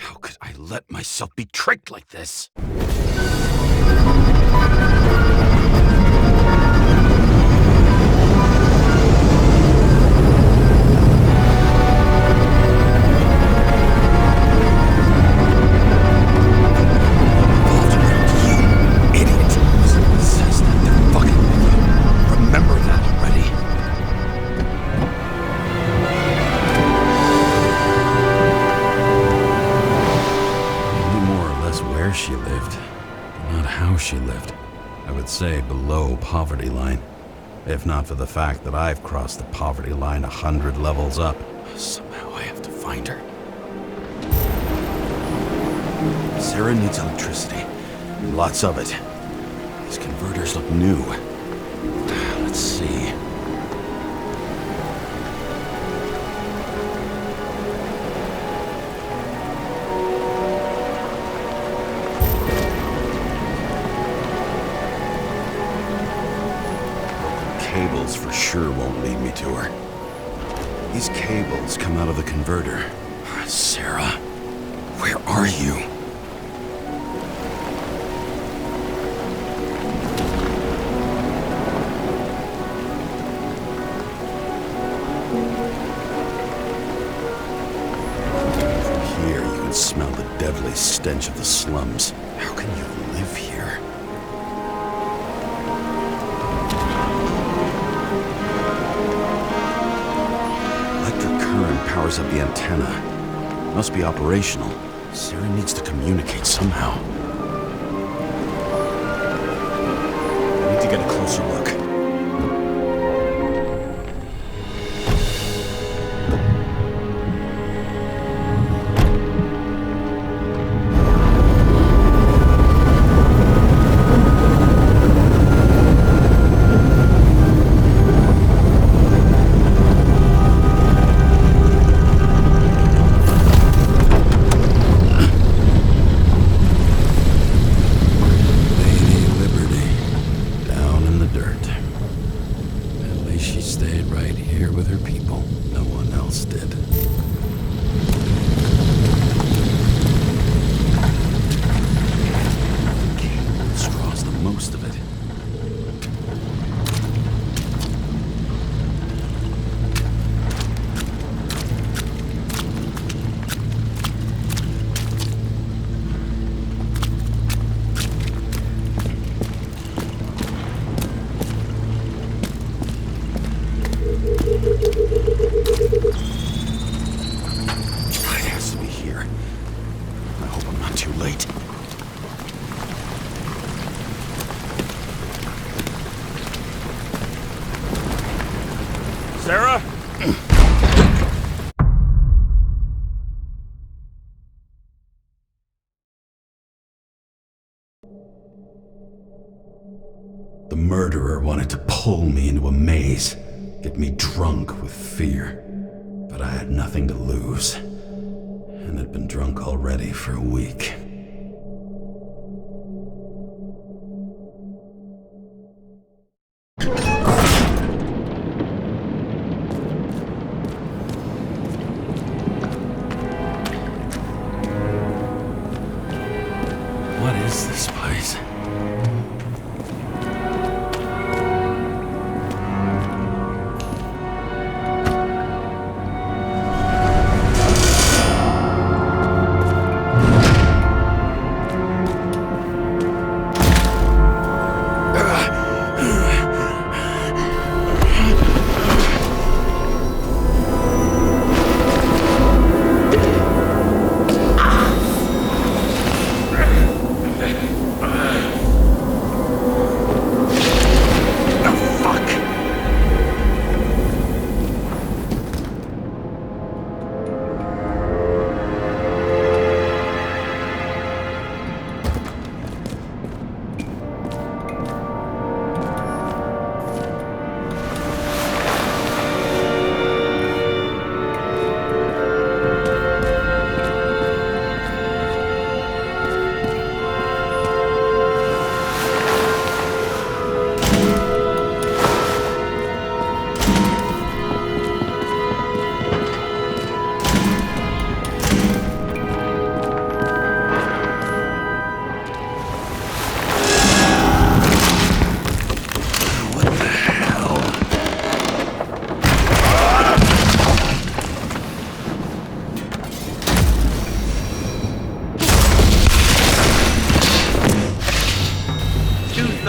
How could I let myself be tricked like this? She lived, but not how she lived. I would say below poverty line, if not for the fact that I've crossed the poverty line 100 levels up. Somehow I have to find her. Sarah needs electricity, and lots of it. These converters look new. Let's see. Cables for sure won't lead me to her. These cables come out of the converter. Sarah, where are you? From here, you can smell the deadly stench of the slums. How can you live here? Powers up the antenna. Must be operational. Sarah needs to communicate somehow. I need to get a closer look. Sarah? The murderer wanted to pull me into a maze, get me drunk with fear. But I had nothing to lose, and had been drunk already for a week. What is this place?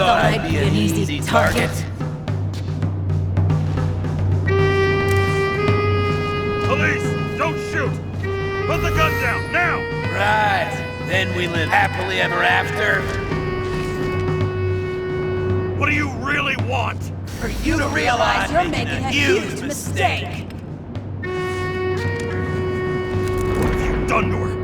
thought I'd be an easy target. Police, don't shoot! Put the gun down, now! Right. Then we live happily ever after. What do you really want? For you to realize you're making a huge mistake. What have you done to her?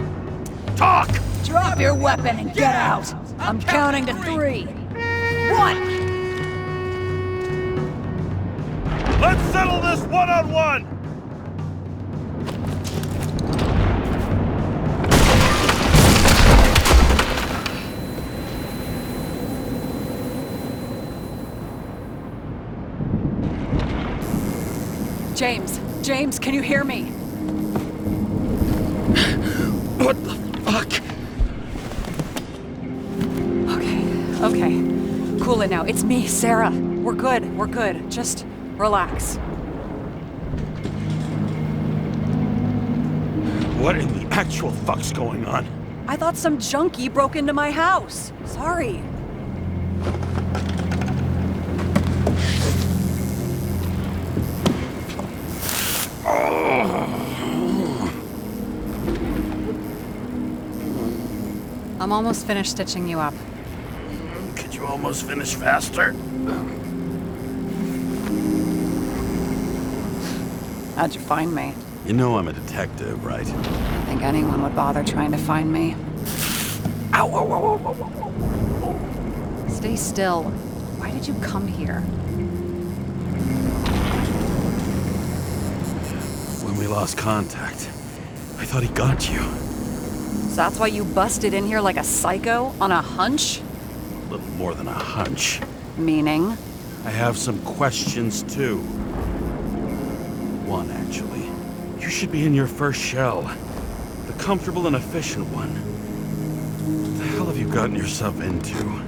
Talk! Drop your weapon and get out! I'm counting to 3. 1! Let's settle this one-on-one! James, can you hear me? What the fuck? Okay. Cool it now. It's me, Sarah. We're good. Just relax. What in the actual fuck's going on? I thought some junkie broke into my house. Sorry. I'm almost finished stitching you up. Could you almost finish faster? How'd you find me? You know I'm a detective, right? I think anyone would bother trying to find me. Ow, ow, ow, ow, ow, ow. Stay still. Why did you come here? When we lost contact, I thought he got you. So that's why you busted in here like a psycho on a hunch? A little more than a hunch. Meaning? I have some questions, too. One, actually. You should be in your first shell. The comfortable and efficient one. What the hell have you gotten yourself into?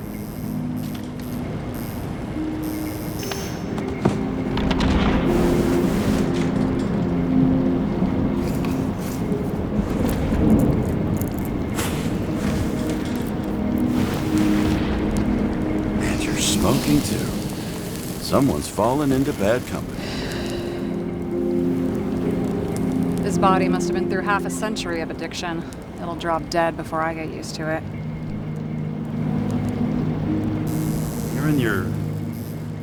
And you're smoking, too. Someone's fallen into bad company. His body must have been through half a century of addiction. It'll drop dead before I get used to it. You're in your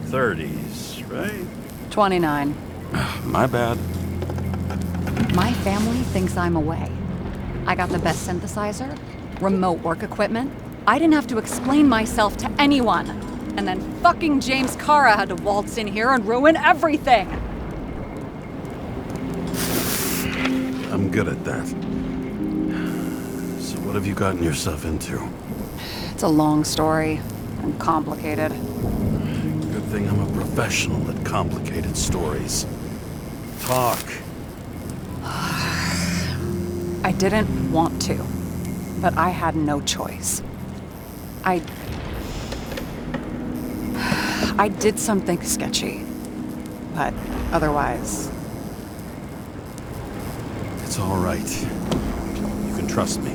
30s, right? 29. My bad. My family thinks I'm away. I got the best synthesizer, remote work equipment. I didn't have to explain myself to anyone. And then fucking James Cara had to waltz in here and ruin everything. I'm good at that. So what have you gotten yourself into? It's a long story and complicated. Good thing I'm a professional at complicated stories. Talk. I didn't want to, but I had no choice. I did something sketchy, but otherwise... It's all right. You can trust me.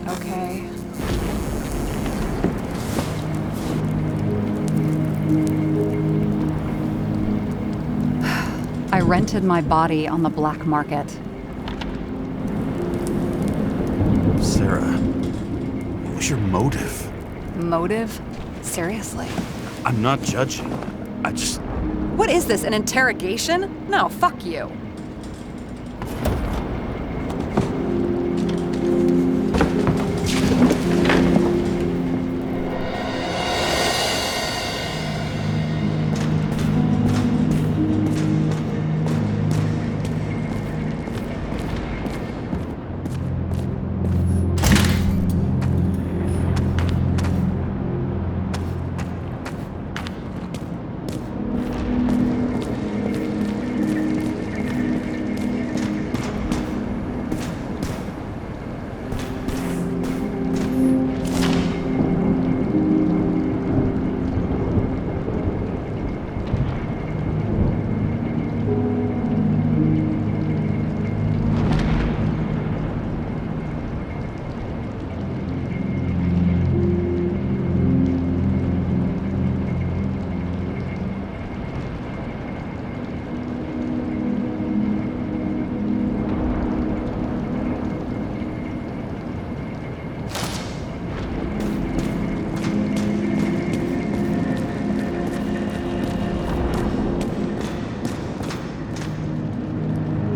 Okay. I rented my body on the black market. Sarah, what was your motive? Motive? Seriously? I'm not judging. I just... What is this, an interrogation? No, fuck you.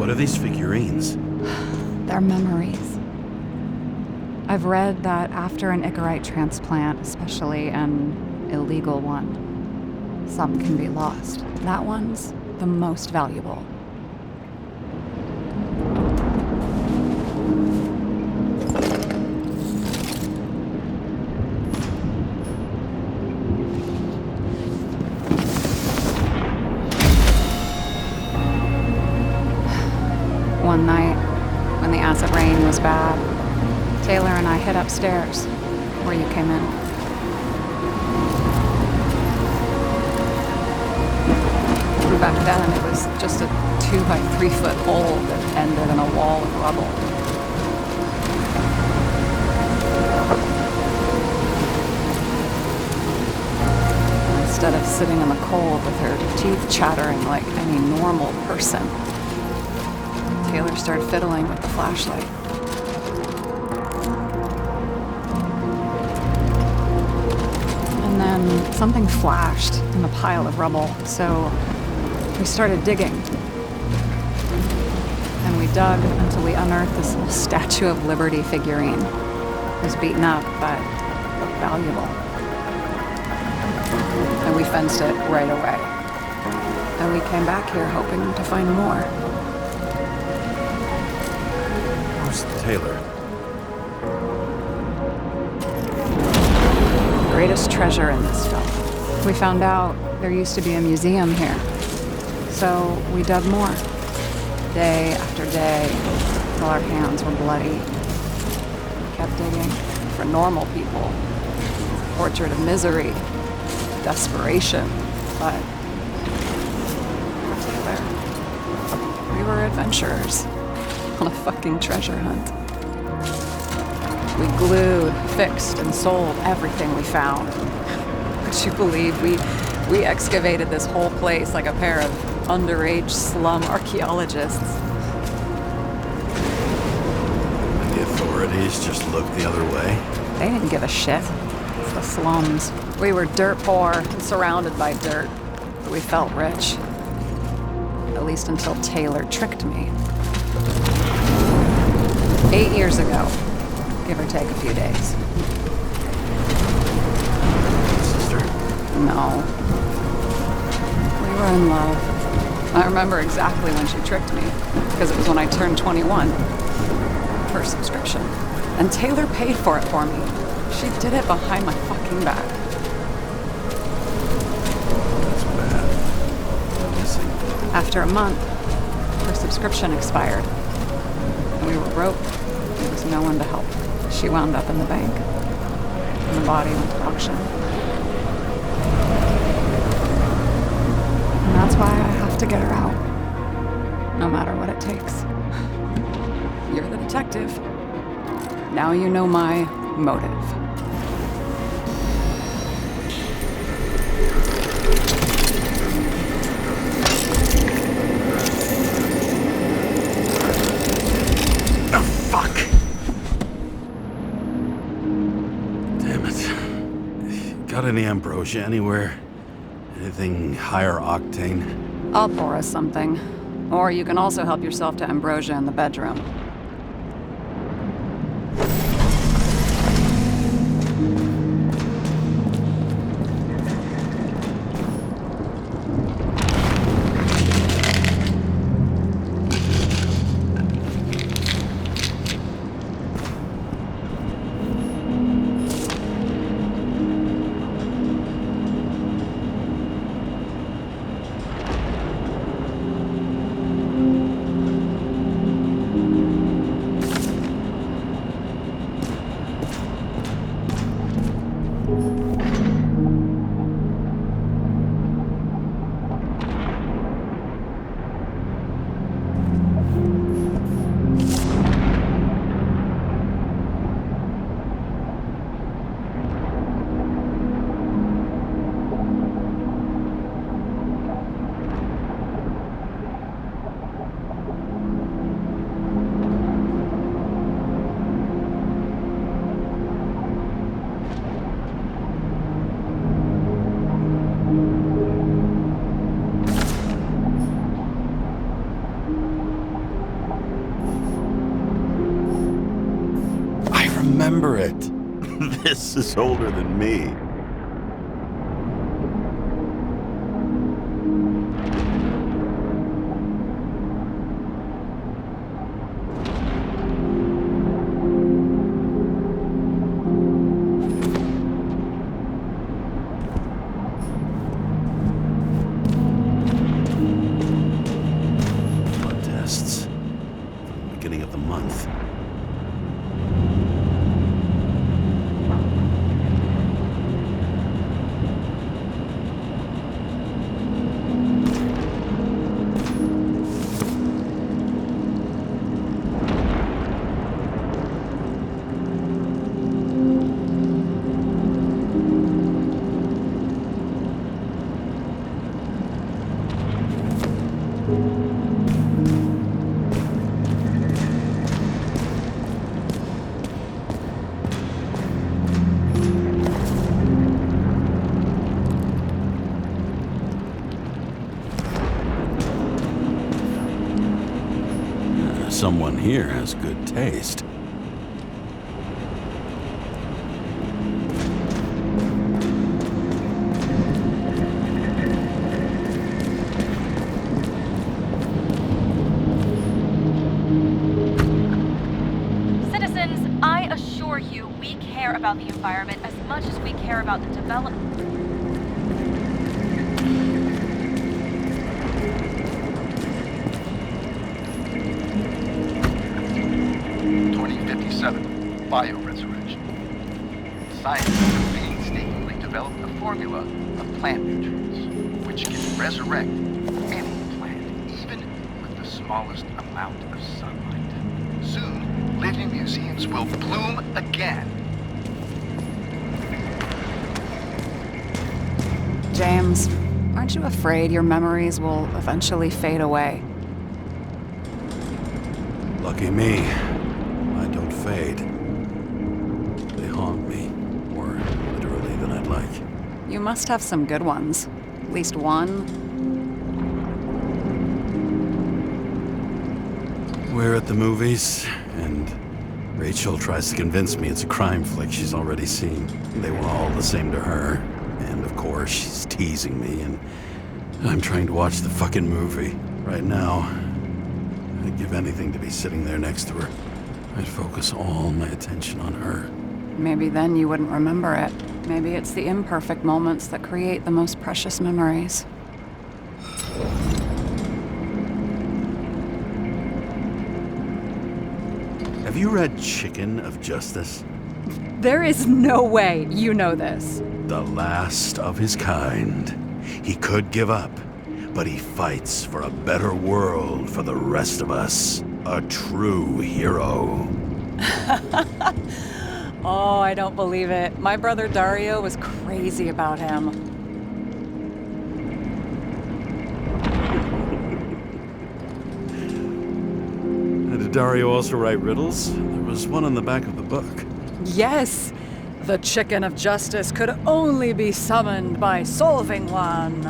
What are these figurines? They're memories. I've read that after an Icarite transplant, especially an illegal one, some can be lost. That one's the most valuable. One night, when the acid rain was bad, Taylor and I hid upstairs, where you came in. Back then, it was just a 2 by 3 foot hole that ended in a wall of rubble. Instead of sitting in the cold with her teeth chattering like any normal person, Taylor started fiddling with the flashlight. And then something flashed in the pile of rubble, so we started digging. And we dug until we unearthed this little Statue of Liberty figurine. It was beaten up, but looked valuable. And we fenced it right away. And we came back here hoping to find more. Where's Taylor? Greatest treasure in this film. We found out there used to be a museum here. So we dug more. Day after day, till our hands were bloody. We kept digging for normal people. Portrait of misery, desperation, but for Taylor, we were adventurers on a fucking treasure hunt. We glued, fixed, and sold everything we found. Could you believe we excavated this whole place like a pair of underage slum archaeologists? The authorities just looked the other way. They didn't give a shit. It's the slums. We were dirt poor and surrounded by dirt, but we felt rich. At least until Taylor tricked me. 8 years ago, give or take a few days. Sister? No. We were in love. I remember exactly when she tricked me, because it was when I turned 21. First subscription. And Taylor paid for it for me. She did it behind my fucking back. That's bad. I'm missing. After a month, her subscription expired. And we were broke. There was no one to help. She wound up in the bank. And the body went to auction. And that's why I have to get her out. No matter what it takes. You're the detective. Now you know my motive. Oh, fuck! Damn it. Got any ambrosia anywhere? Anything higher octane? I'll pour us something. Or you can also help yourself to ambrosia in the bedroom. remember it. This is older than me. Blood tests from the beginning of the month. Someone here has good taste. Citizens, I assure you, we care about the environment as much as we care about the development. 2057, bioresurrection. Scientists have painstakingly developed a formula of plant nutrients, which can resurrect any plant, even with the smallest amount of sunlight. Soon, living museums will bloom again. James, aren't you afraid your memories will eventually fade away? Lucky me. I don't fade. They haunt me, more literally than I'd like. You must have some good ones. At least one. We're at the movies, and Rachel tries to convince me it's a crime flick she's already seen. They were all the same to her, and of course she's teasing me, and I'm trying to watch the fucking movie. Right now, I'd give anything to be sitting there next to her. I'd focus all my attention on her. Maybe then you wouldn't remember it. Maybe it's the imperfect moments that create the most precious memories. Have you read Chicken of Justice? There is no way you know this. The last of his kind. He could give up, but he fights for a better world for the rest of us. A true hero. Oh, I don't believe it. My brother Dario was crazy about him. Did Dario also write riddles? There was one on the back of the book. Yes, the Chicken of Justice could only be summoned by solving one.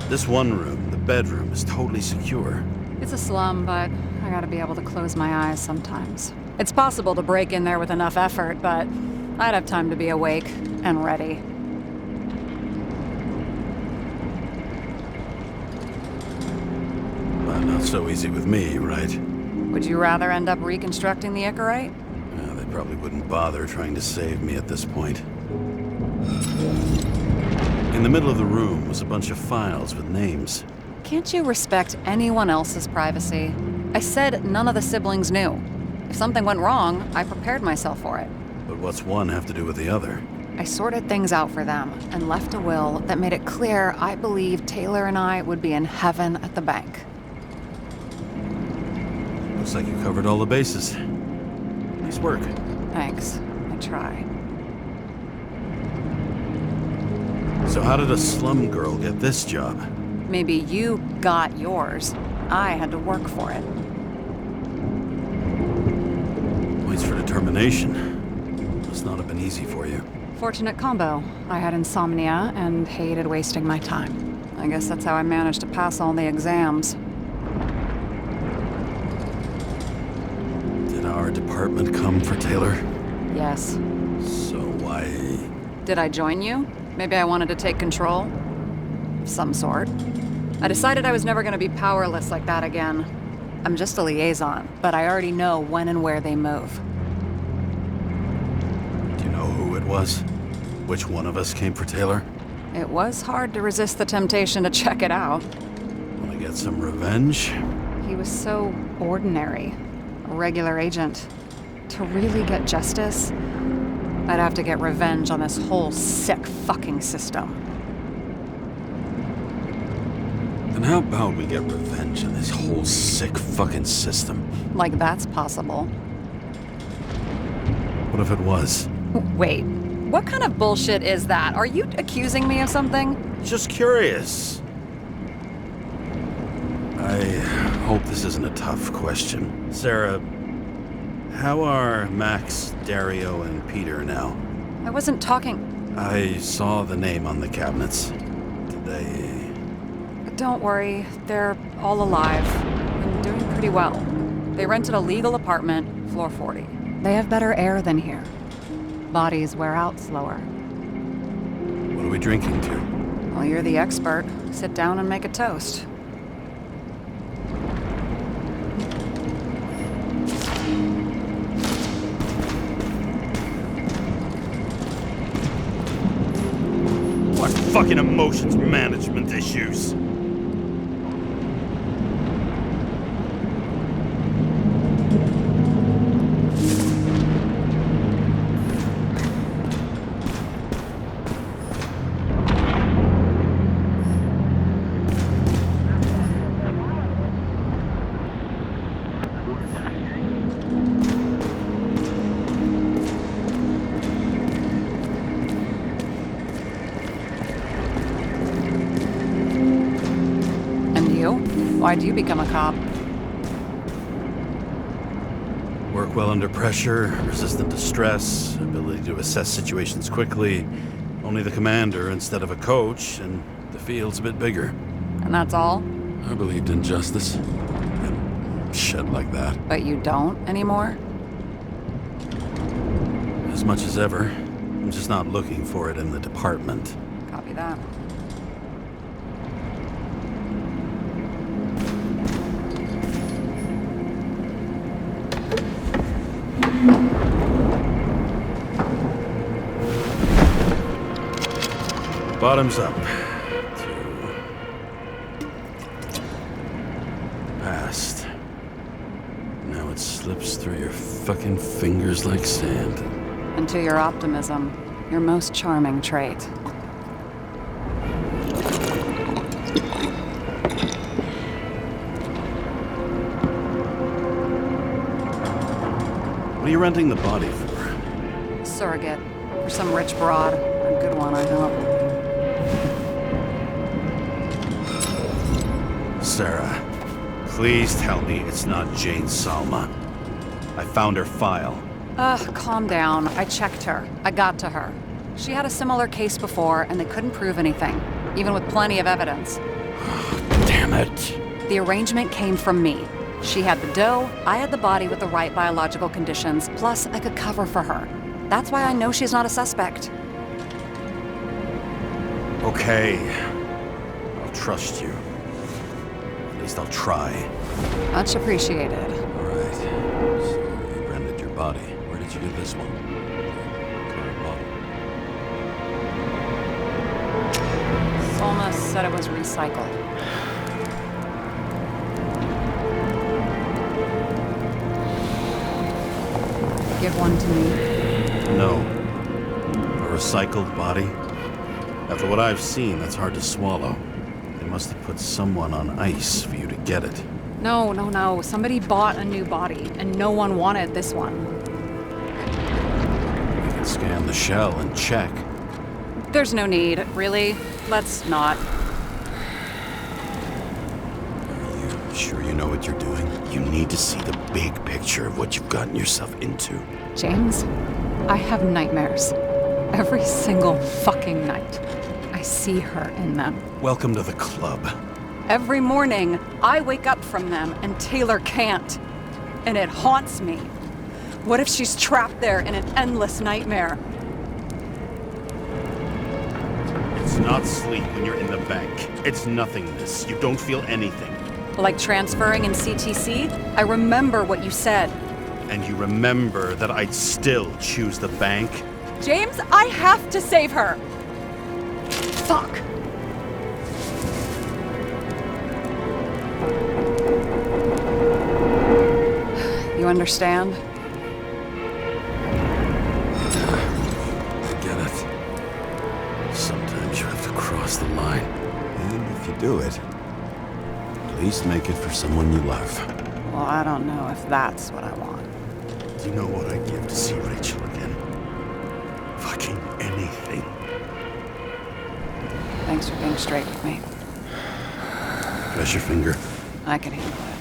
This one room, the bedroom, is totally secure. It's a slum, but I gotta be able to close my eyes sometimes. It's possible to break in there with enough effort, but I'd have time to be awake and ready. Well, not so easy with me, right? Would you rather end up reconstructing the Icarite? They probably wouldn't bother trying to save me at this point. In the middle of the room was a bunch of files with names. Can't you respect anyone else's privacy? I said none of the siblings knew. If something went wrong, I prepared myself for it. But what's one have to do with the other? I sorted things out for them and left a will that made it clear I believed Taylor and I would be in heaven at the bank. Looks like you covered all the bases. Nice work. Thanks. I try. So how did a slum girl get this job? Maybe you got yours. I had to work for it. Points for determination. Must not have been easy for you. Fortunate combo. I had insomnia and hated wasting my time. I guess that's how I managed to pass all the exams. department come for Taylor? Yes. So why... Did I join you? Maybe I wanted to take control? Of some sort. I decided I was never gonna be powerless like that again. I'm just a liaison, but I already know when and where they move. Do you know who it was? Which one of us came for Taylor? It was hard to resist the temptation to check it out. Want to get some revenge? He was so ordinary. A regular agent. To really get justice, I'd have to get revenge on this whole sick fucking system. Then how about we get revenge on this whole sick fucking system? Like that's possible. What if it was? Wait, what kind of bullshit is that? Are you accusing me of something? Just curious. I hope this isn't a tough question. Sarah, how are Max, Dario, and Peter now? I wasn't talking. I saw the name on the cabinets. Did they... Don't worry, they're all alive. And doing pretty well. They rented a legal apartment, floor 40. They have better air than here. Bodies wear out slower. What are we drinking to? Well, you're the expert. Sit down and make a toast. What fucking emotions management issues? Why'd you become a cop? Work well under pressure, resistant to stress, ability to assess situations quickly. Only the commander instead of a coach, and the field's a bit bigger. And that's all? I believed in justice. And shit like that. But you don't anymore? As much as ever. I'm just not looking for it in the department. Copy that. Bottoms up. To past. Now it slips through your fucking fingers like sand. And to your optimism, your most charming trait. What are you renting the body for? Surrogate. For some rich broad. A good one, I hope. Sarah, please tell me it's not Jane Salma. I found her file. Calm down. I checked her. I got to her. She had a similar case before, and they couldn't prove anything, even with plenty of evidence. Damn it. The arrangement came from me. She had the dough, I had the body with the right biological conditions, plus I could cover for her. That's why I know she's not a suspect. Okay. I'll trust you. At least I'll try. Much appreciated. All right. So you rented your body. Where did you get this one? Current model. Salma said it was recycled. Give one to me. No. A recycled body? After what I've seen, that's hard to swallow. They must have put someone on ice for you to get it. No. Somebody bought a new body, and no one wanted this one. We can scan the shell and check. There's no need, really. Let's not. Are you sure you know what you're doing? You need to see the big picture of what you've gotten yourself into. James, I have nightmares. Every single fucking night. I see her in them. Welcome to the club. Every morning, I wake up from them and Taylor can't. And it haunts me. What if she's trapped there in an endless nightmare? It's not sleep when you're in the bank. It's nothingness. You don't feel anything. Like transferring in CTC? I remember what you said. And you remember that I'd still choose the bank? James, I have to save her! Fuck! You understand? I get it. Sometimes you have to cross the line. And if you do it, at least make it for someone you love. Well, I don't know if that's what I want. Do you know what I'd give to see Rachel again? Fucking anything. Thanks for being straight with me. Press your finger. I can handle it.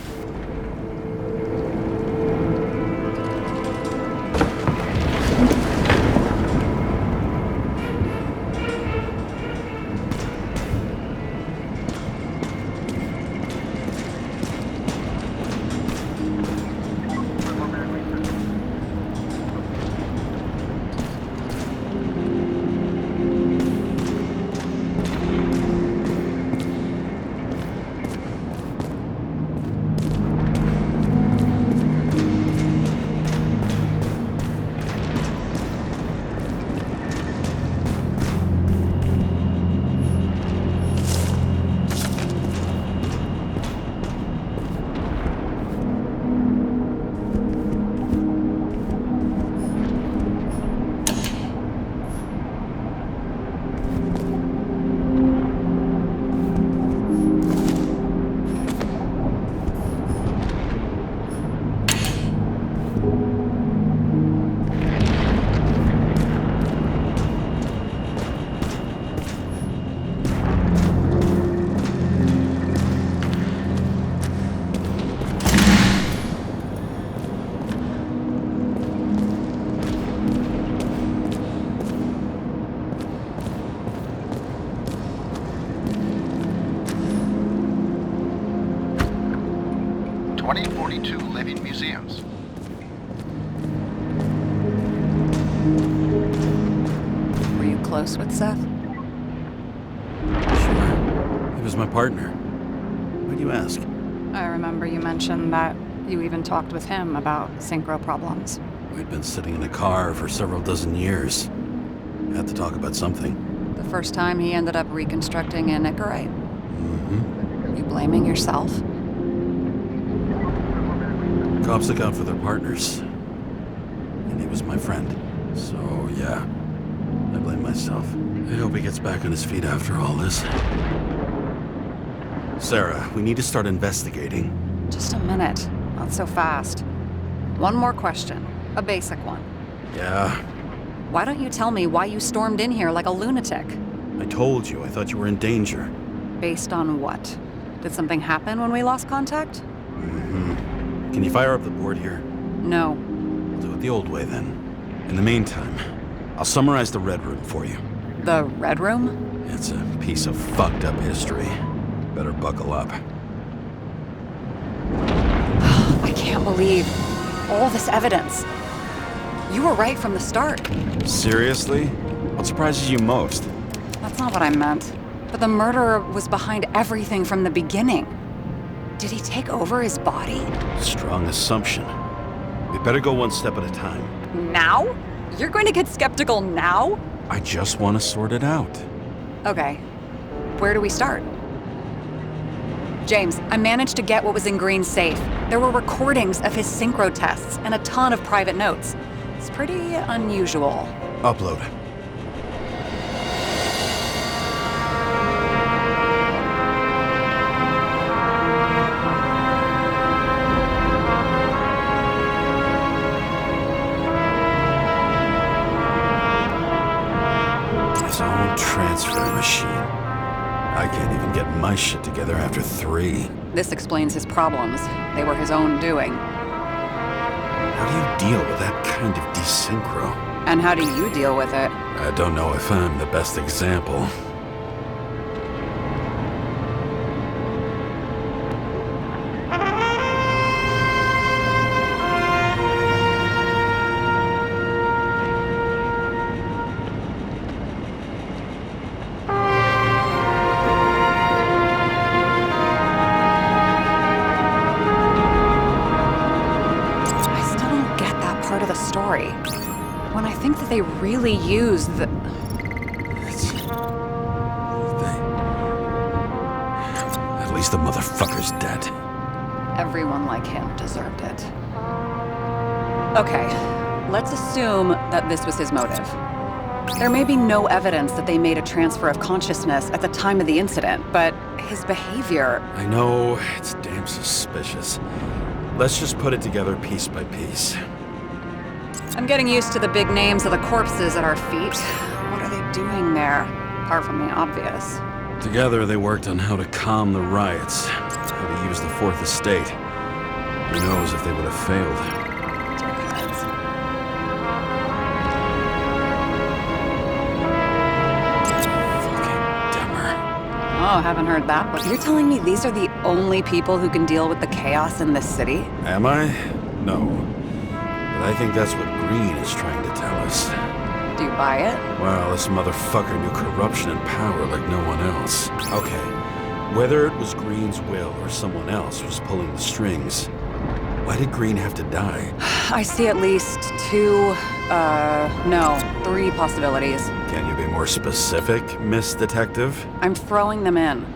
living museums. Were you close with Seth? Sure. He was my partner. Why do you ask? I remember you mentioned that you even talked with him about synchro problems. We'd been sitting in a car for several dozen years. Had to talk about something. The first time he ended up reconstructing a Nicorite. Mm-hmm. You blaming yourself? Cops look out for their partners. And he was my friend. So, yeah. I blame myself. I hope he gets back on his feet after all this. Sarah, we need to start investigating. Just a minute. Not so fast. One more question. A basic one. Yeah. Why don't you tell me why you stormed in here like a lunatic? I told you, I thought you were in danger. Based on what? Did something happen when we lost contact? Mm-hmm. Can you fire up the board here? No. We'll do it the old way then. In the meantime, I'll summarize the Red Room for you. The Red Room? It's a piece of fucked up history. Better buckle up. I can't believe all this evidence. You were right from the start. Seriously? What surprises you most? That's not what I meant. But the murderer was behind everything from the beginning. Did he take over his body? Strong assumption. We better go one step at a time. Now? You're going to get skeptical now? I just want to sort it out. Okay. Where do we start? James, I managed to get what was in Green's safe. There were recordings of his synchro tests and a ton of private notes. It's pretty unusual. Upload. His own transfer machine. I can't even get my shit together after 3. This explains his problems. They were his own doing. How do you deal with that kind of desynchro? And how do you deal with it? I don't know if I'm the best example. sorry. When I think that they really use the... At least the motherfucker's dead. Everyone like him deserved it. Okay, let's assume that this was his motive. There may be no evidence that they made a transfer of consciousness at the time of the incident, but his behavior... I know, it's damn suspicious. Let's just put it together piece by piece. I'm getting used to the big names of the corpses at our feet. What are they doing there? Apart from the obvious. Together, they worked on how to calm the riots, how to use the Fourth Estate. Who knows if they would have failed. Dickheads. Fucking Demmer. Oh, haven't heard that, but you're telling me these are the only people who can deal with the chaos in this city? Am I? No. But I think that's what Green is trying to tell us. Do you buy it? Well, this motherfucker knew corruption and power like no one else. Okay, whether it was Green's will or someone else was pulling the strings, why did Green have to die? I see at least three possibilities. Can you be more specific, Miss Detective? I'm throwing them in.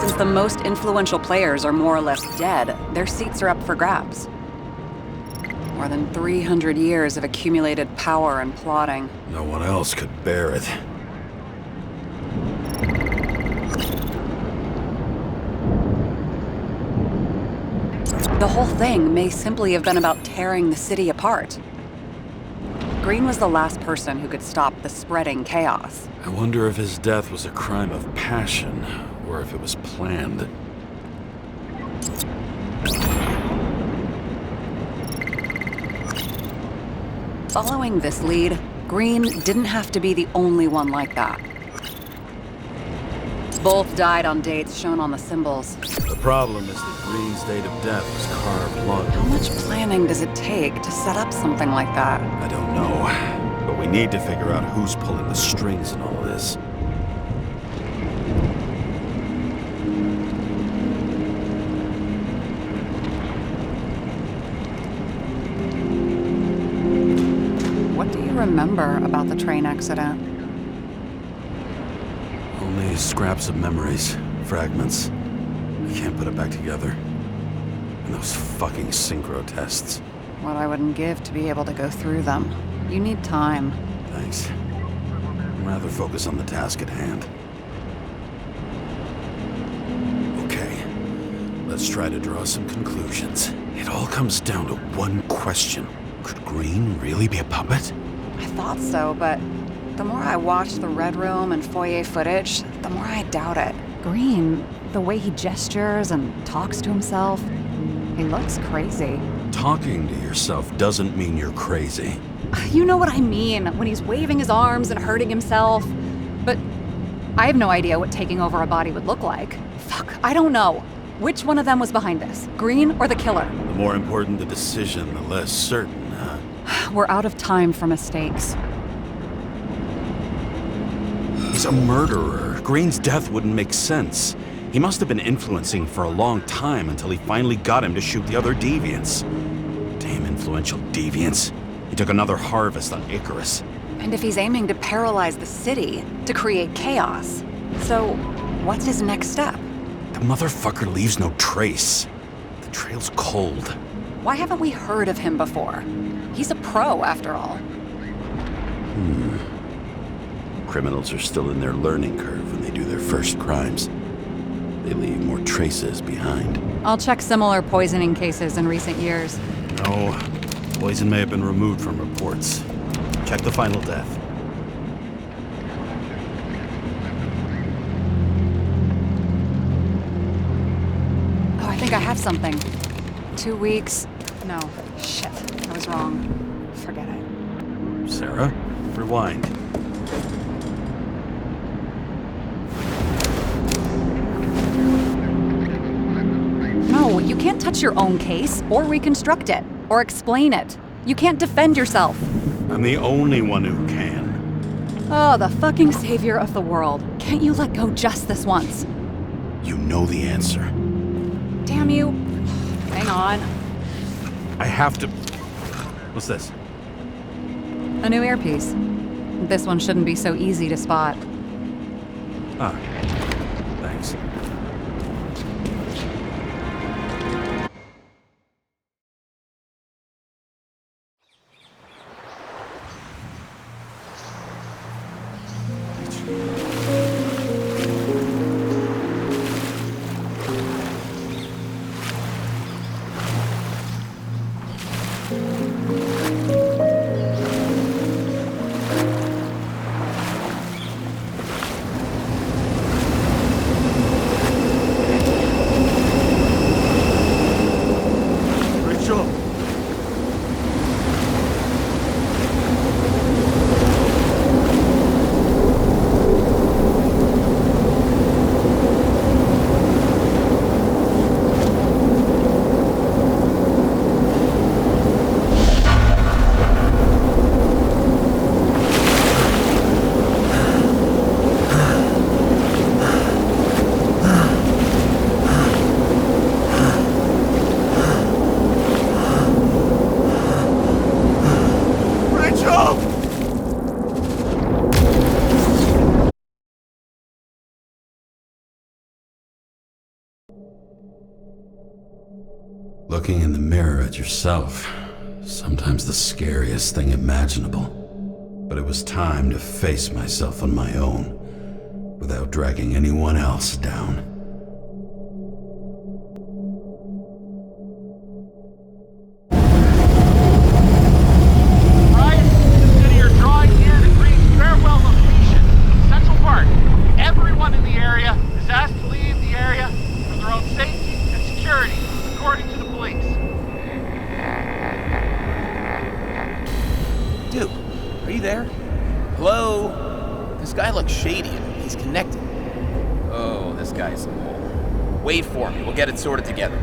Since the most influential players are more or less dead, their seats are up for grabs. More than 300 years of accumulated power and plotting. No one else could bear it. The whole thing may simply have been about tearing the city apart. Green was the last person who could stop the spreading chaos. I wonder if his death was a crime of passion, or if it was planned. Following this lead, Green didn't have to be the only one like that. Both died on dates shown on the symbols. The problem is that Green's date of death was carved long. How much planning does it take to set up something like that? I don't know, but we need to figure out who's pulling the strings in all of this. What do you remember about the train accident? Only scraps of memories, fragments. I can't put it back together. And those fucking synchro tests. What I wouldn't give to be able to go through them. You need time. Thanks. I'd rather focus on the task at hand. Okay, let's try to draw some conclusions. It all comes down to one question. Could Green really be a puppet? I thought so, but the more I watch the Red Room and foyer footage, the more I doubt it. Green, the way he gestures and talks to himself, he looks crazy. Talking to yourself doesn't mean you're crazy. You know what I mean, when he's waving his arms and hurting himself. But I have no idea what taking over a body would look like. Fuck, I don't know. Which one of them was behind this, Green or the killer? The more important the decision, the less certain, huh? We're out of time for mistakes. He's a murderer. Green's death wouldn't make sense. He must have been influencing for a long time until he finally got him to shoot the other deviants. Damn influential deviants. He took another harvest on Icarus. And if he's aiming to paralyze the city, to create chaos, so what's his next step? The motherfucker leaves no trace. The trail's cold. Why haven't we heard of him before? He's a pro, after all. Criminals are still in their learning curve when they do their first crimes. They leave more traces behind. I'll check similar poisoning cases in recent years. No, poison may have been removed from reports. Check the final death. Oh, I think I have something. 2 weeks. No, shit, I was wrong. Forget it. Sarah, rewind. No, you can't touch your own case, or reconstruct it, or explain it. You can't defend yourself. I'm the only one who can. Oh, the fucking savior of the world. Can't you let go just this once? You know the answer. Damn you. Hang on. I have to... What's this? A new earpiece. This one shouldn't be so easy to spot. Ah, thanks. Rachel! Rachel! Looking in the mirror at yourself, sometimes the scariest thing imaginable. But it was time to face myself on my own, without dragging anyone else down. Ryan, consider your drawing here to Green's farewell location, Central Park. Everyone in the area is asked to leave the area for their own safety and security, according to the police. Dude, are you there? Hello? This guy looks shady. He's connected. Oh, this guy's old. Wait for me. We'll get it sorted together.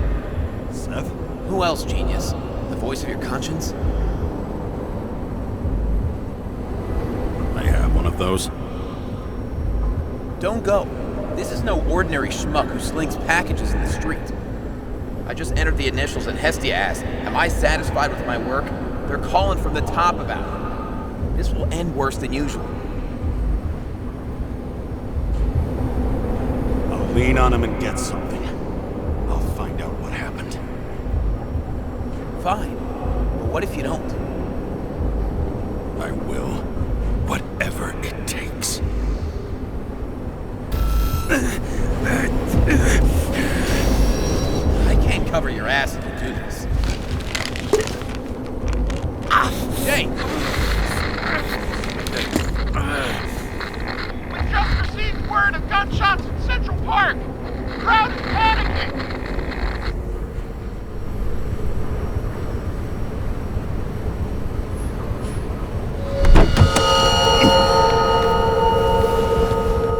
Seth? Who else, genius? The voice of your conscience? I have one of those. Don't go. This is no ordinary schmuck who slings packages in the street. I just entered the initials and Hestia asked, am I satisfied with my work? They're calling from the top about it. This will end worse than usual. I'll lean on him and get something. I'll find out what happened. Fine. But what if you don't? I will. Whatever it takes. I can't cover your ass if you do this. Jay! We just received word of gunshots in Central Park. The crowd is panicking.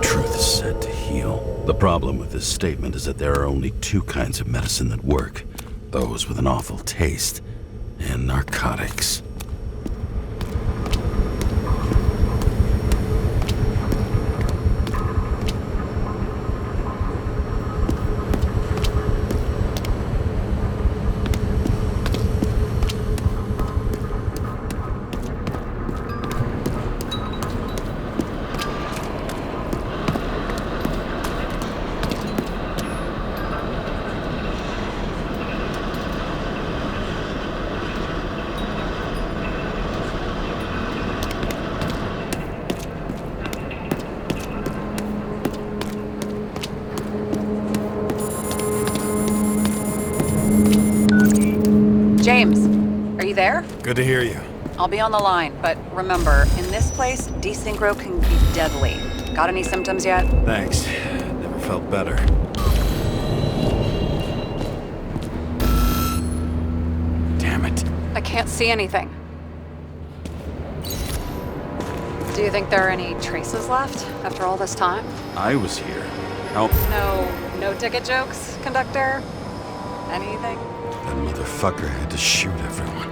Truth is said to heal. The problem with this statement is that there are only two kinds of medicine that work. Those with an awful taste, and narcotics. James, are you there? Good to hear you. I'll be on the line, but remember, in this place, desynchro can be deadly. Got any symptoms yet? Thanks. Never felt better. Damn it. I can't see anything. Do you think there are any traces left after all this time? I was here. Help. No ticket jokes, conductor? Anything? That motherfucker had to shoot everyone.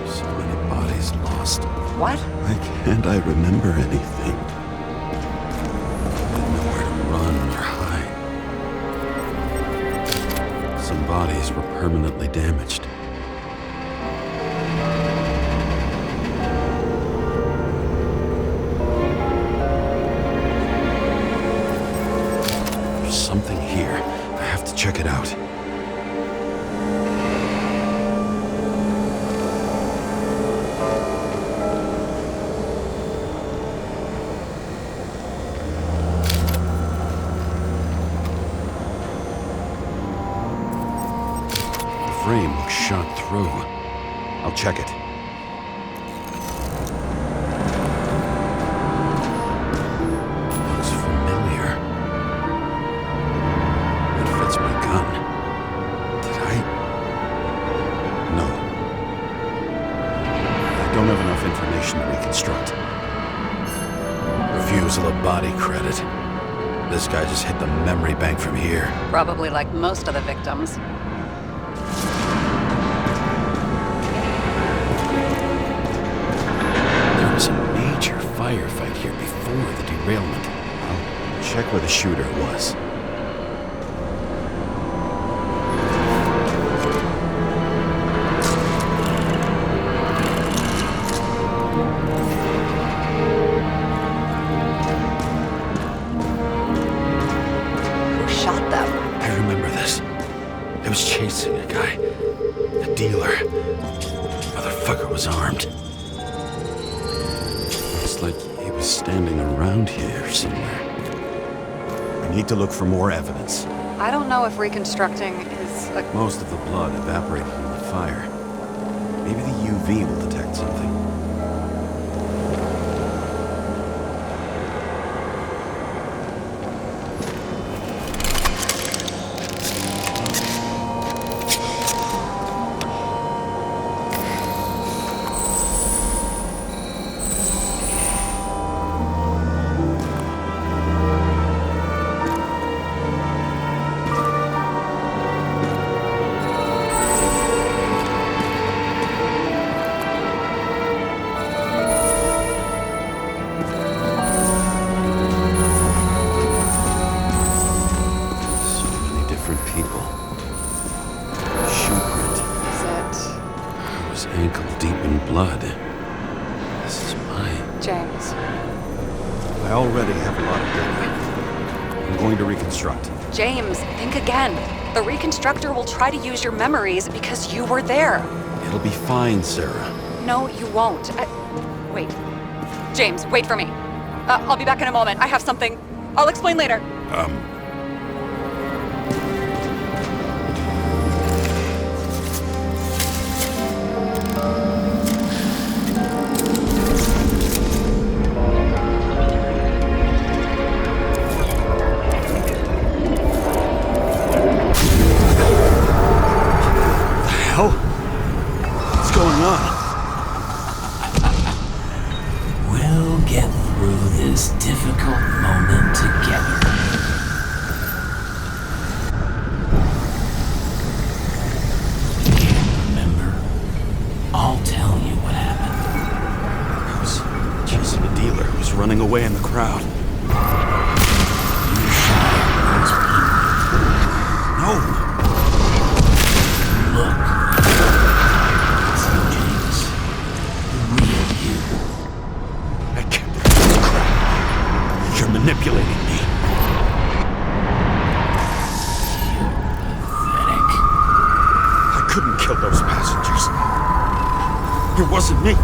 So many bodies lost. lost. What? Why can't I remember anything? I didn't know where to run or hide. Some bodies were permanently damaged. There's something here. I have to check it out. The frame looks shot through. I'll check it. Looks familiar. It fits my gun. Did I? No. I don't have enough information to reconstruct. Refusal of body credit. This guy just hit the memory bank from here. Probably like most of the victims. There was a major firefight here before the derailment. I'll check where the shooter was. Who shot them? I remember this. I was chasing a guy. A dealer. Motherfucker was armed. Looks like he was standing around here somewhere. I need to look for more evidence. I don't know if reconstructing is a... Most of the blood evaporated in the fire. Maybe the UV will detect something. People. Shoe print. Is it... I was ankle deep in blood. This is mine. James? I already have a lot of data. I'm going to reconstruct. James, think again. The reconstructor will try to use your memories because you were there. It'll be fine, Sarah. No, you won't. Wait. James, wait for me. I'll be back in a moment. I have something. I'll explain later. Hell? What's going on? We'll get through this difficult moment together. Can't remember? I'll tell you what happened. I was chasing a dealer who was running away in the crowd. You shot at those people. No! Look. It's you, James. The real you. I can't believe this crap. You're manipulating me. Pathetic. I couldn't kill those passengers. It wasn't me. He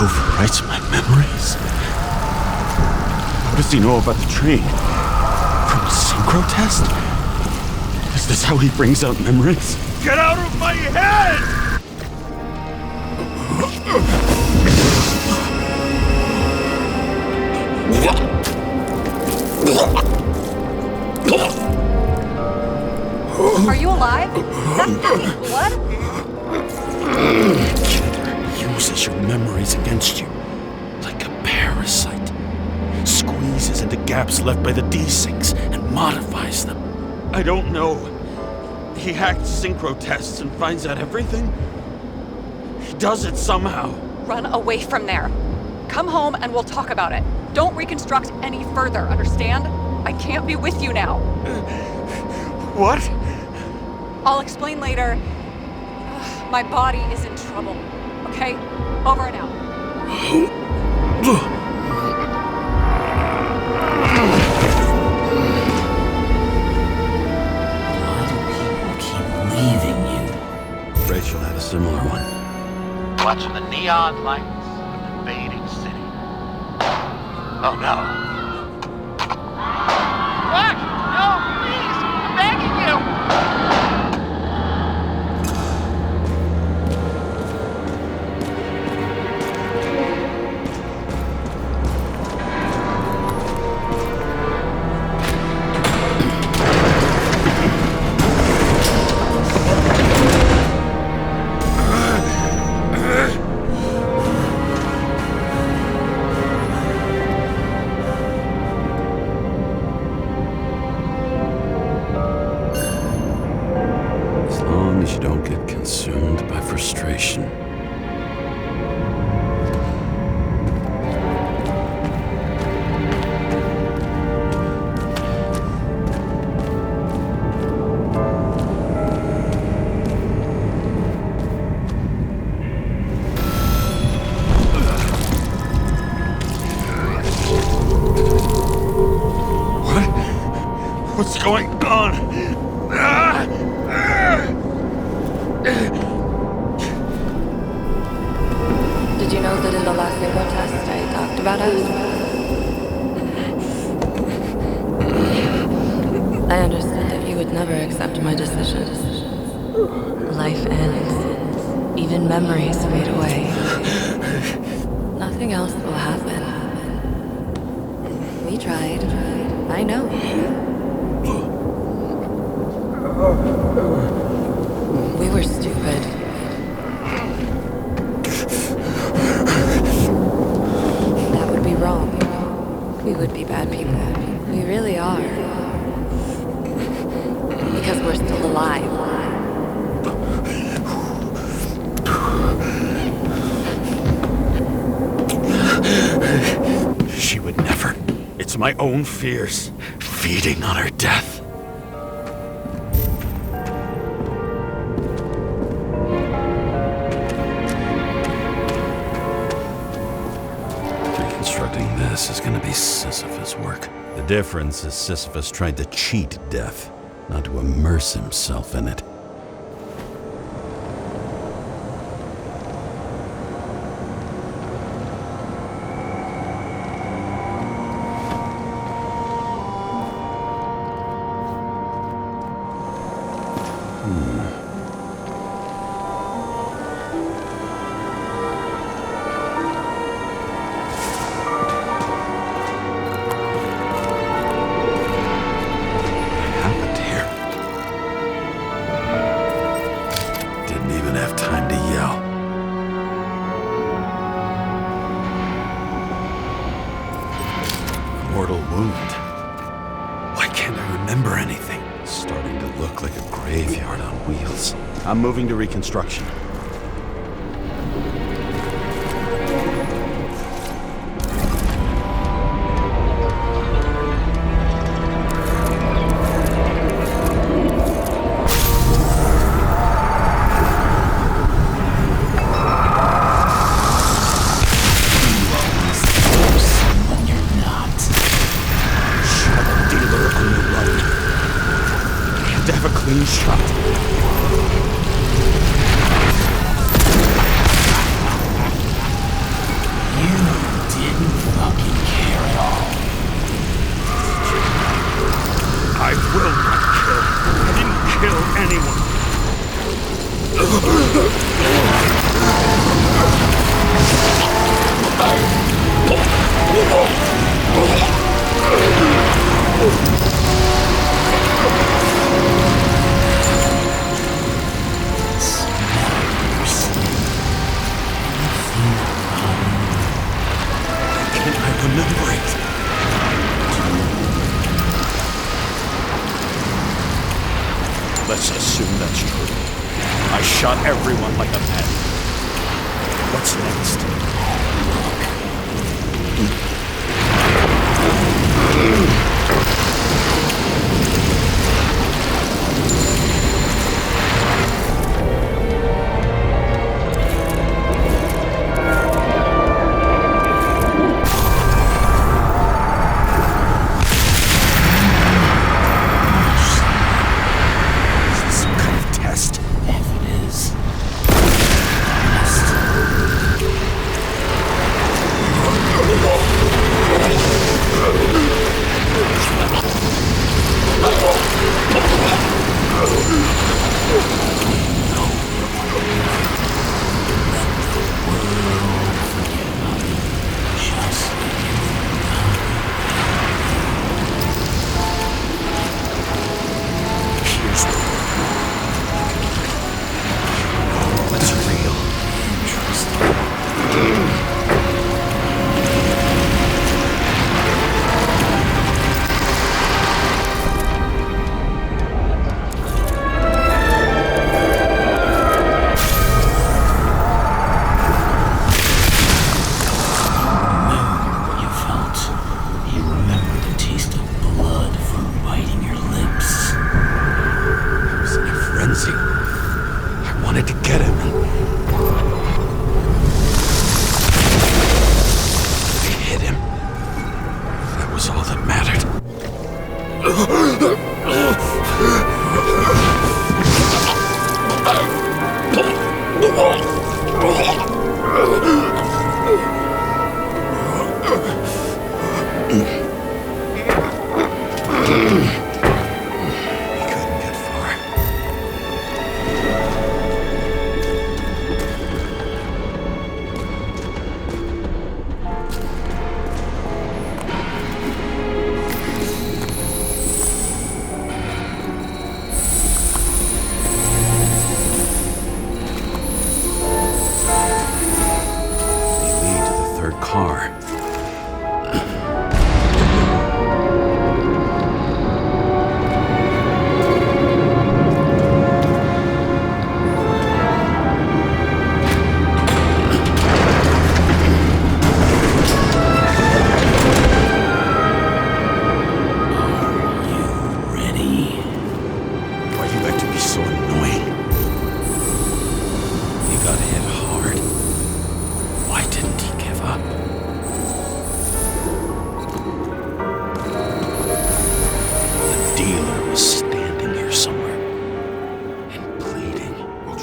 overwrites my memories. How does he know about the train? From a synchro test? Is this how he brings out memories? Get out of my head! Are you alive? That's blood? Killer uses your memories against you. Like a parasite. Squeezes into gaps left by the D-sinks and modifies them. I don't know. he hacked synchro tests and finds out everything? He does it somehow. Run away from there. Come home and we'll talk about it. Don't reconstruct any further, understand? I can't be with you now. What? I'll explain later. My body is in trouble. Okay? Over and out. Why do people keep leaving you? Rachel had a similar one. Watching the neon lights of the fading city. Oh no. What? No, please! I'm begging you! As long as you don't get consumed by frustration. What's going on? Did you know that in the last synchro test I talked about us? I understood that you would never accept my decisions. Life ends. Even memories fade away. Nothing else will happen. We tried. I know. We were stupid. That would be wrong. We would be bad people. We really are. Because we're still alive. She would never. It's my own fears, feeding on her death. Reconstructing this is gonna be Sisyphus work. The difference is Sisyphus tried to cheat death, not to immerse himself in it. Mortal wound. Why can't I remember anything? It's starting to look like a graveyard on wheels. I'm moving to reconstruction. Clean shot. You didn't fucking care at all. I will not kill. I didn't kill anyone. Let's assume that's true. I shot everyone like a madman. What's next?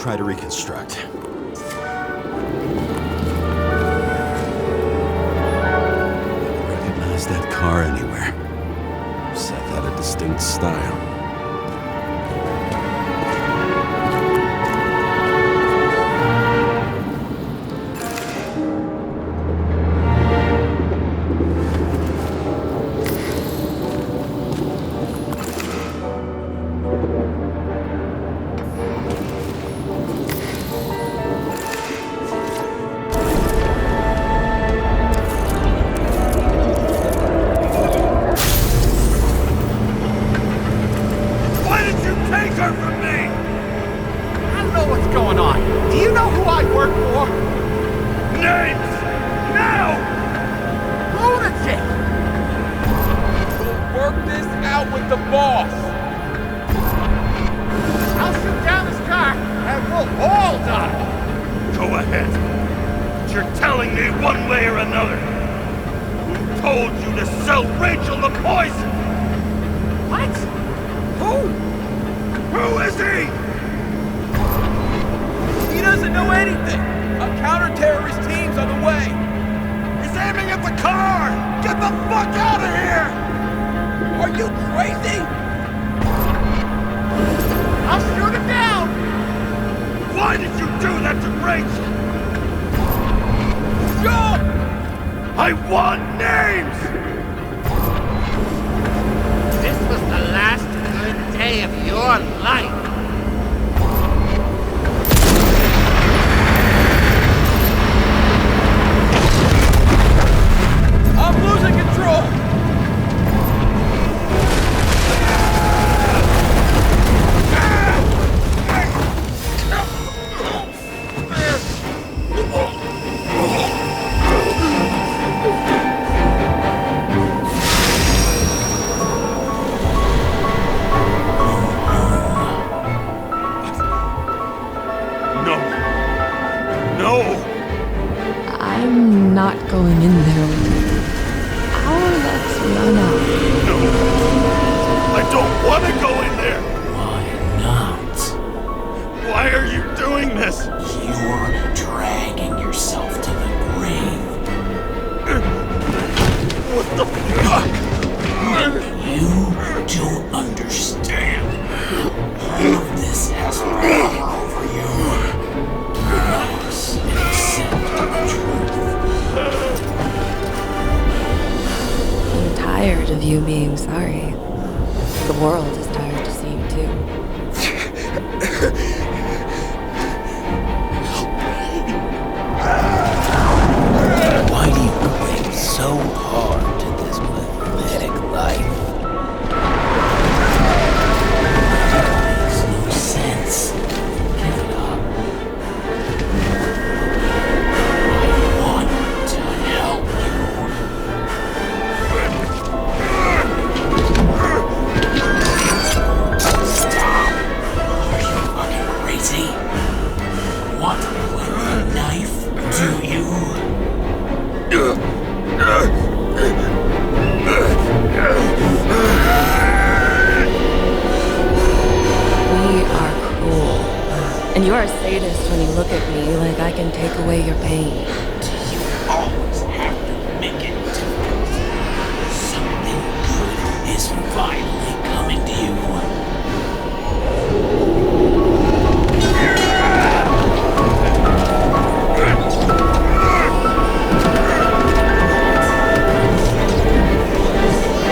Try to reconstruct. Recognize that car anywhere. Set that a distinct style. going in there with you. Our luck's run out. No. I don't want to go in there. Why not? Why are you doing this? You're dragging yourself to the grave. What the fuck? You don't understand. All of this has power over you. Relax and accept the truth. I'm tired of you being sorry. The world is tired to see you too. Why do you cling so hard to this pathetic life? It makes no sense. Give it up. I want to help you. Stop. Are you fucking crazy? Want to play with a knife, do you? We are cruel. And you're a sadist when you look at me like I can take away your pain. Do you always have to make it difficult? Something good is finally coming to you.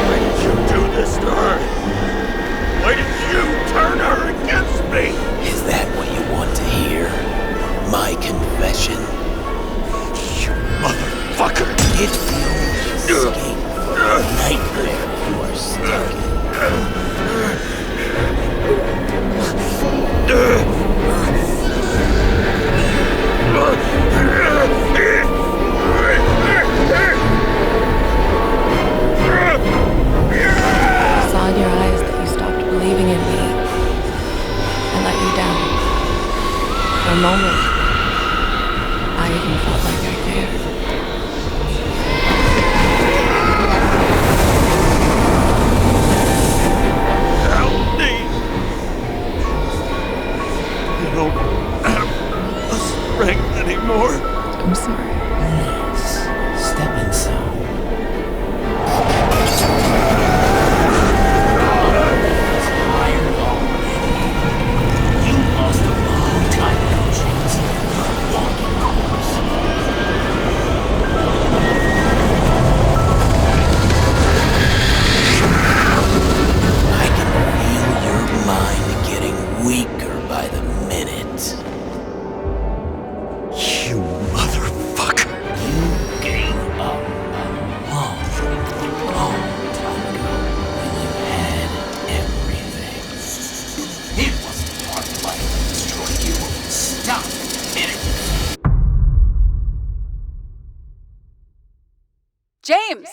Why did you do this to her? Why did you turn her against me? Is that what you want to hear? My confession? You motherfucker! It's the only escape from the nightmare you are stuck in. I saw in your eyes that you stopped believing in me. I let you down. For a moment, I even felt like I cared. Help me! I don't have the strength anymore. I'm sorry. Please, step inside. Tired already. You lost a long time ago, James. You're walking corpse. I can feel your mind getting weaker by the minute. You motherfucker! You gave up a long time ago when you had everything. It wasn't part of life that destroyed you. Stop it! James!